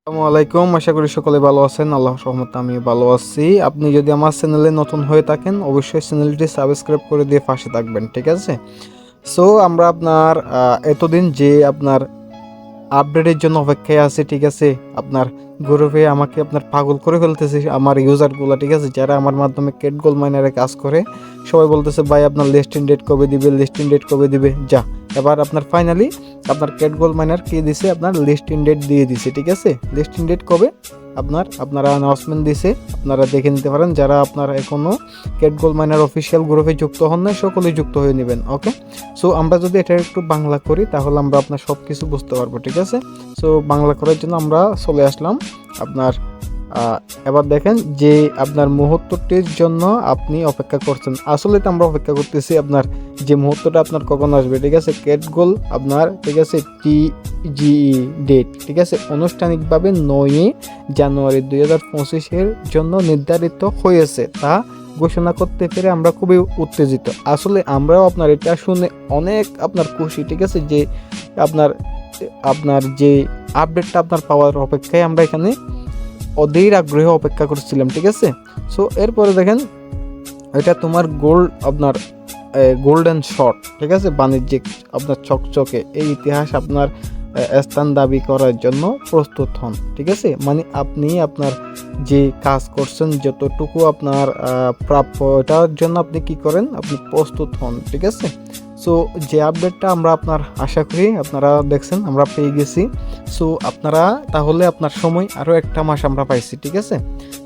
আসসালামু আলাইকুম। আশা করি সকলে ভালো আছেন। আল্লাহর রহমতে আমি ভালো আছি। আপনি যদি আমার চ্যানেলে নতুন হয়ে থাকেন অবশ্যই চ্যানেলটি সাবস্ক্রাইব করে দিয়ে পাশে থাকবেন, ঠিক আছে? সো আমরা আপনার এতদিন যে আপনার আপডেটের জন্য অপেক্ষায় আছি, ঠিক আছে? আপনার গ্রুপে আমাকে আপনার পাগল করে ফেলতেছে আমার ইউজারগুলো, ঠিক আছে? যারা আমার মাধ্যমে কেট গোল্ড মাইনারে কাজ করে সবাই বলতেছে ভাই আপনার লিস্টিং ডেট কবে দিবে, লিস্টিং ডেট কবে দিবে। যা এবার আপনার ফাইনালি আপনার কেট গোল্ড মাইনার কি দিছে, আপনার লিস্টিং ডেট দিয়ে দিছে, ঠিক আছে? লিস্টিং ডেট কবে আপনারা অ্যানাউন্সমেন্ট দিছে, আপনারা দেখে নিতে পারেন। যারা আপনারা এখনও কেট গোল্ড মাইনার অফিসিয়াল গ্রুপে যুক্ত হন নাই সকলেই যুক্ত হয়ে নেবেন, ওকে? সো আমরা যদি এটা একটু বাংলা করি তাহলে আমরা আপনার সব কিছু বুঝতে পারবো, ঠিক আছে? সো বাংলা করার জন্য আমরা চলে আসলাম আপনার এবার দেখেন যে আপনার মুহূর্তটির জন্য আপনি অপেক্ষা করছেন। আসলে তো আমরা অপেক্ষা করতেছি আপনার যে মুহূর্তটা আপনার কখন আসবে, ঠিক আছে? কেট গোল আপনার, ঠিক আছে, টিজিই ডেট, ঠিক আছে, আনুষ্ঠানিকভাবে 9 জানুয়ারি 2025 জন্য নির্ধারিত হয়েছে তা ঘোষণা করতে পেরে আমরা খুবই উত্তেজিত। আসলে আমরাও আপনার এটা শুনে অনেক আপনার খুশি, ঠিক আছে? যে আপনার আপনার যে আপডেটটা আপনার পাওয়ার অপেক্ষায় আমরা এখানে অধীর আগ্রহে অপেক্ষা করছিলাম, ঠিক আছে? সো এরপরে দেখেন এটা তোমার আপনার গোল্ডেন শট, ঠিক আছে, বাণিজ্যিক আপনার চকচকে এই ইতিহাস আপনার স্থান দাবি করার জন্য প্রস্তুত হন, ঠিক আছে? মানে আপনি আপনার যে কাজ করছেন যতটুকু আপনার প্রাপ্য এটার জন্য আপনি কি করেন, আপনি প্রস্তুত হন, ঠিক আছে? সো যে আপডেটটা আমরা আপনার আশা করি আপনারা দেখছেন আমরা পেয়ে গেছি। সো আপনারা তাহলে আপনার সময় আরও একটা মাস আমরা পাইছি, ঠিক আছে?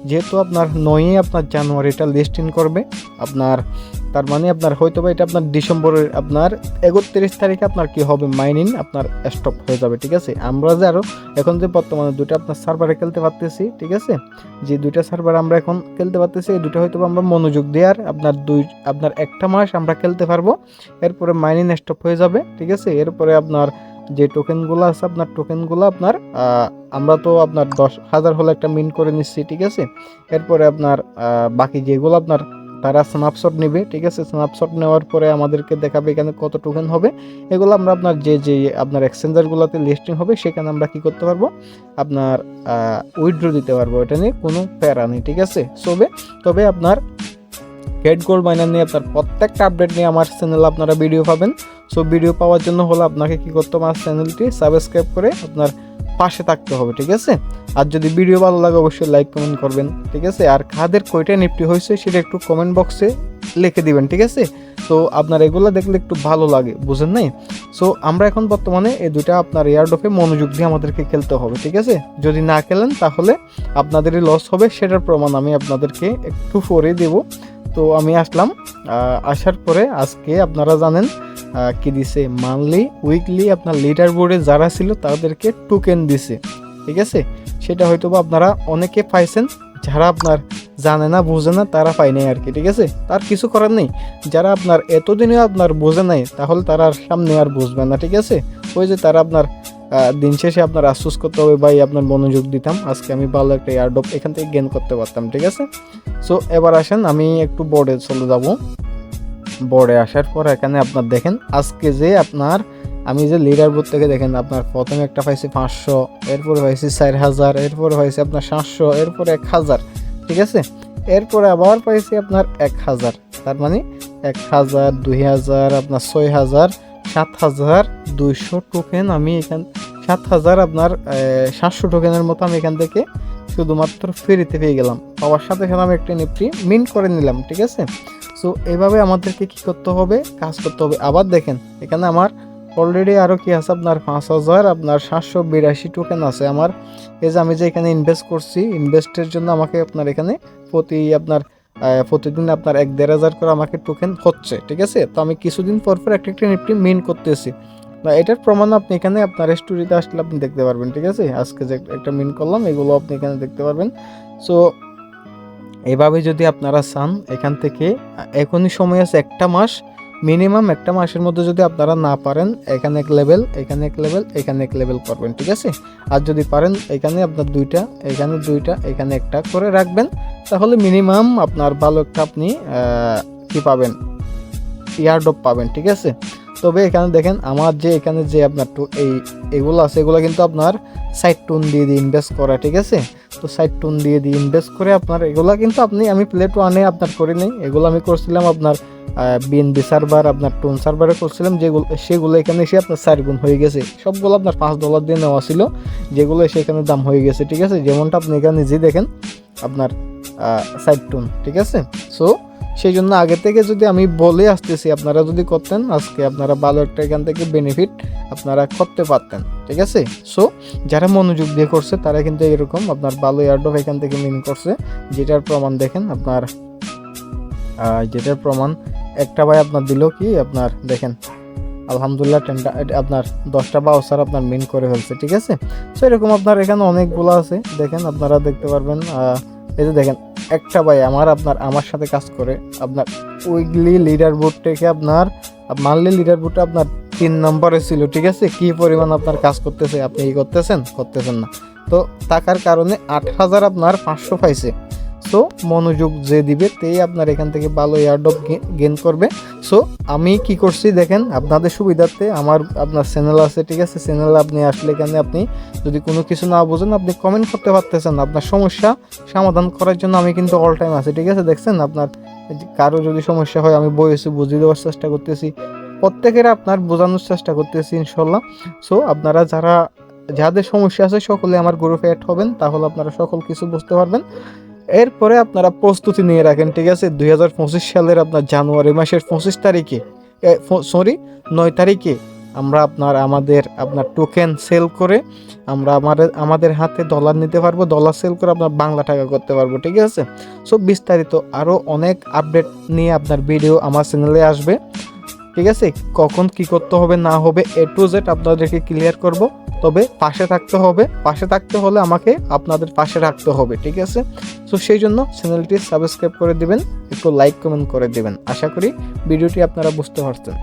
যেহেতু আপনার 9 আপনার জানুয়ারিটা লিস্টিং করবে আপনার, তার মানে আপনার হয়তো বা এটা আপনার ডিসেম্বরের আপনার 31 তারিখে আপনার কি হবে, মাইনিং আপনার স্টপ হয়ে যাবে, ঠিক আছে? আমরা যে আরও এখন যে বর্তমানে দুটো আপনার সার্ভারে খেলতে পারতেছি, ঠিক আছে, যে দুইটা সার্ভার আমরা এখন খেলতে পারতেছি এই দুটো হয়তো আমরা মনোযোগ দিয়ে আর আপনার একটা মাস আমরা খেলতে পারবো। এরপরে মাইনিং স্টপ হয়ে যাবে, ঠিক আছে? এরপরে আপনার যে টোকেনগুলো আছে আপনার টোকেনগুলো আপনার আমরা তো আপনার 10,000 হলে একটা মিন্ট করে নিচ্ছি, ঠিক আছে? এরপরে আপনার বাকি যেগুলো আপনার তারা স্ন্যাপশট নেবে, ঠিক আছে? স্ন্যাপশট নেওয়ার পরে আমাদেরকে দেখাবে এখানে কত টোকেন হবে। এগুলো আমরা আপনার যে আপনার এক্সচেঞ্জারগুলোতে লিস্টিং হবে সেখানে আমরা কি করতে পারবো, আপনার উইথড্র দিতে পারবো। এটা নিয়ে কোনো প্যারা নেই, ঠিক আছে? তবে আপনার কেট গোল্ড মাইনার নিয়ে আপনার প্রত্যেকটা আপডেট নিয়ে আমার চ্যানেলে আপনারা ভিডিও পাবেন। সো ভিডিও পাওয়ার জন্য হলে আপনাকে কি করতে হবে, আমার চ্যানেলটি সাবস্ক্রাইব করে আপনার পাশে থাকতে হবে, ঠিক আছে? আর যদি ভিডিও ভালো লাগে অবশ্যই লাইক কমেন্ট করবেন, ঠিক আছে? আর কাদের কয়টা নিফটি হয়েছে সেটা একটু কমেন্ট বক্সে লিখে দিবেন, ঠিক আছে? তো আপনার এগুলো দেখলে একটু ভালো লাগে, বুঝেন নাই? সো আমরা এখন বর্তমানে এই দুইটা আপনার এয়ারড্রপে মনোযোগ দিয়ে আমাদেরকে খেলতে হবে, ঠিক আছে? যদি না খেলেন তাহলে আপনাদেরই লস হবে, সেটার প্রমাণ আমি আপনাদেরকে একটু পরে দেবো। তো আমি আসলাম, আসার পরে আজকে আপনারা জানেন কি দিছে, মান্থলি উইকলি আপনার লিডার বোর্ডে যারা ছিল তাদেরকে টোকেন দিছে, ঠিক আছে? সেটা হয়তো বা আপনারা অনেকে পাইছেন, যারা আপনার জানে না বুঝে না তারা পায় নাই আর কি, ঠিক আছে? তার কিছু করার নেই। যারা আপনার এতদিনে আপনার বোঝে নাই তাহলে তারা আর সামনে আর বুঝবে না, ঠিক আছে? ওই যে তারা আপনার দিন শেষে আপনার আফসোস করতে হবে, ভাই আপনার মনোযোগ দিতাম আজকে আমি ভালো একটা এয়ারড্রপ এখান থেকে গেইন করতে পারতাম, ঠিক আছে? সো এবার আসেন আমি একটু বোর্ডে চলে যাব। বোর্ডে আসার পর এখানে আপনার দেখেন আজকে যে আপনার আমি যে লিডার বোর্ড থেকে দেখেন আপনার প্রথমে একটা পাইছি 500, এরপরে পাইছি 4000, এরপরে পাইছি আপনার 700, এরপরে 1000, ঠিক আছে? এরপরে আবার পাইছি আপনার 1000, তার মানে 1000, 2000, আপনার 6000, 7200 টোকেন আমি এখান 7000 আপনার 700 টোকেনের মতো আমি এখান থেকে শুধুমাত্র ফ্রিতে পেয়ে গেলাম। পাওয়ার সাথে সাথে আমি একটা নিফটি মিন্ট করে নিলাম, ঠিক আছে? সো এভাবে আমাদেরকে কি করতে হবে, কাজ করতে হবে। আবার দেখেন এখানে আমার অলরেডি আরও কি আছে, আপনার 5000 আপনার 782 টোকেন আছে আমার। এই যে আমি যে এখানে ইনভেস্ট করছি, ইনভেস্টের জন্য আমাকে আপনার এখানে প্রতিদিন আপনার 1-1500 করে আমাকে টোকেন হচ্ছে, ঠিক আছে? তো আমি কিছুদিন পর পর একটা নিফটি মিন্ট করতেছি। এটার প্রমাণ আপনি এখানে আপনার স্টোরিতে আসলে আপনি দেখতে পারবেন, ঠিক আছে? আজকে যে একটা মিন্ট করলাম এগুলো আপনি এখানে দেখতে পারবেন। সো এভাবে যদি আপনারা চান এখান থেকে এখনই সময় আছে একটা মাস, মিনিমাম একটা মাসের মধ্যে যদি আপনারা না পারেন এখানে এক লেভেল, এখানে এক লেভেল, এখানে এক লেভেল করবেন, ঠিক আছে? আর যদি পারেন এখানে আপনার দুইটা, এখানে দুইটা, এখানে একটা করে রাখবেন, তাহলে মিনিমাম আপনার ভালো একটা আপনি কি পাবেন, ইয়ারড্রপ পাবেন, ঠিক আছে? তবে এখানে দেখেন আমার যে এখানে যে আপনার এগুলো আছে এগুলো কিন্তু আপনার সাইড টোন দিয়ে ইনভেস্ট করা, ঠিক আছে। তো সাইড টোন দিয়ে ইনভেস্ট করে আপনার এগুলা কিন্তু আমি প্লেট ওয়ানে আপনার করে নেই, এগুলো আমি করছিলাম আপনার বিএনবি সার্ভার, আপনার টোন সার্ভারে করছিলাম, সেগুলো এখানে এসে আপনার 4 গুণ হয়ে গেছে। সবগুলো আপনার $5 দিয়ে নেওয়া ছিল, যেগুলো এসে এখানে দাম হয়ে গেছে, ঠিক আছে। যেমনটা আপনি এখানে নিজেই দেখেন আপনার সাইড টোন, ঠিক আছে। সো সেই জন্য আগে থেকে যদি আমি বলে আসতেছি, আপনারা যদি করতেন আজকে আপনারা ভালো একটা এখান থেকে বেনিফিট আপনারা করতে পারতেন, ঠিক আছে। সো যারা মনোযোগ দিয়ে করছে তারা কিন্তু এরকম আপনার ভালো এয়ারড্রপ এখান থেকে মিন করছে, যেটার প্রমাণ দেখেন আপনার, যেটার প্রমাণ একটা ভাই আপনার দিল কি আপনার দেখেন আলহামদুলিল্লাহ আপনার 10টা বাউচার আপনার মিন করে ফেলছে, ঠিক আছে। সো এরকম আপনার এখানে অনেকগুলো আছে, দেখেন আপনারা দেখতে পারবেন। এই যে দেখেন একটা ভাই আমার সাথে কাজ করে আপনার উইকলি লিডার বোর্ড থেকে আপনার মানলি লিডার বোর্ডটা আপনার 3 নম্বরে ছিল, ঠিক আছে। কি পরিমাণ আপনার কাজ করতেছে, আপনি কি করতেছেন না, তো টাকার কারণে 8,000 আপনার 500 পাইছে। সো মনোযোগ যে দিবে তেই আপনার এখান থেকে ভালো এয়ারড্রপ গেইন করবে। সো আমি কি করছি দেখেন, আপনাদের সুবিধার্থে আপনার চ্যানেল আছে, ঠিক আছে। চ্যানেলে আপনি আসলে এখানে আপনি যদি কোনো কিছু না বোঝেন আপনি কমেন্ট করতে পারতেছেন, আপনার সমস্যা সমাধান করার জন্য আমি কিন্তু অল টাইম আছি, ঠিক আছে। দেখছেন আপনার কারো যদি সমস্যা হয় আমি বইয়েছি বুঝিয়ে দেওয়ার চেষ্টা করতেছি, প্রত্যেকের আপনার বোঝানোর চেষ্টা করতেছি ইনশাল্লাহ। সো আপনারা যাদের সমস্যা আছে সকলে আমার গ্রুপে অ্যাড হবেন, তাহলে আপনারা সকল কিছু বুঝতে পারবেন। এরপরে আপনারা প্রস্তুতি নিয়ে রাখেন, ঠিক আছে। 2025 সালের আপনার জানুয়ারি মাসের 9 তারিখে আমরা আপনার টোকেন সেল করে আমরা আমাদের হাতে ডলার নিতে পারবো, ডলার সেল করে আপনার বাংলা টাকা করতে পারবো, ঠিক আছে। সো বিস্তারিত আরও অনেক আপডেট নিয়ে আপনার ভিডিও আমার চ্যানেলে আসবে, ঠিক আছে। কখন কি করতে হবে না হবে A to Z আপনাদেরকে ক্লিয়ার করব, তবে পাশে থাকতে হলে আমাকে আপনাদের পাশে রাখতে হবে, ঠিক আছে। সো সেই জন্য চ্যানেলটি সাবস্ক্রাইব করে দিবেন, একটু লাইক কমেন্ট করে দিবেন। আশা করি ভিডিওটি আপনারা বুঝতে পারছেন।